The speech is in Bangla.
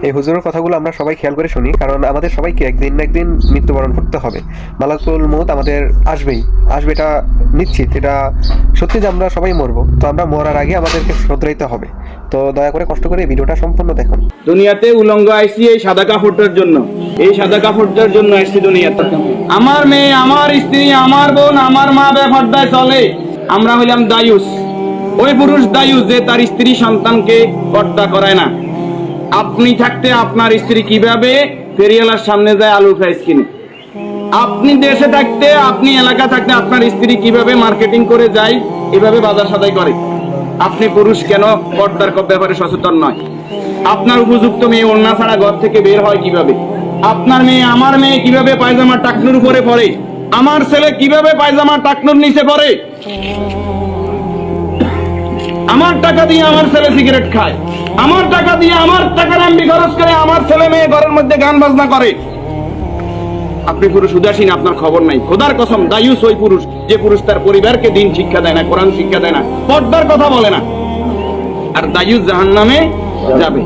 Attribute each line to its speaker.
Speaker 1: এই হুজুরের কথাগুলো আমরা সবাই খেয়াল করে শুনি, কারণ আমাদের সবাইকে একদিন না একদিন মৃত্যুবরণ করতে হবে। মালাকুল মউত আমাদের আসবেই, আসবে, এটা নিশ্চিত, এটা সত্যি যে আমরা সবাই মরবো। তো আমরা মরার আগে আমাদেরকে শোধরাইতে হবে। তো দয়া করে কষ্ট করে এই ভিডিওটা সম্পূর্ণ দেখুন।
Speaker 2: দুনিয়াতে উলঙ্গ আইসি এই সাদা কাপড়টার জন্য, এই সাদা কাপড়টার জন্য আইসি দুনিয়াতে। আমার মেয়ে, আমার স্ত্রী, আমার বোন, আমার মা বেপরদায় চলে, আমরা হইলাম দায়ুস। ওই পুরুষ দায়ুস যে তার স্ত্রী সন্তানকে পর্দা করায় না। আপনি থাকতে আপনার স্ত্রী কিভাবে ফেরিয়ালার সামনে যায় আলু ফ্রাইস কিনে? আপনি দেশে থাকতে, আপনি এলাকা থাকতে আপনার স্ত্রী কিভাবে মার্কেটিং করে যায়, এভাবে বাজার সদাই করে? আপনি পুরুষ কেন পর্দার ব্যাপারে সচেতন নয়? আপনার উপযুক্ত মেয়ে ওড়না ছাড়া ঘর থেকে বের হয় কিভাবে? আপনার মেয়ে, আমার মেয়ে কিভাবে পায়জামা টাকনুর উপরে পড়ে? আমার ছেলে কিভাবে পায়জামা টাকনুর নিচে পড়ে? আমার টাকা দিয়ে আমার ছেলে সিগারেট খায়, আমার টাকা দিয়ে, আমার টাকার এমবি খরচ করে আমার ছেলে মেয়ে ঘরের মধ্যে গান বাজনা করে। আপনি পুরুষ উদাসীন, আপনার খবর নাই। খোদার কসম, দায়ুস ওই পুরুষ যে পুরুষ তার পরিবারকে দিন শিক্ষা দেয় না, কোরআন শিক্ষা দেয় না, পর্দার কথা বলে না। আর দায়ুস জাহান্নামে যাবে।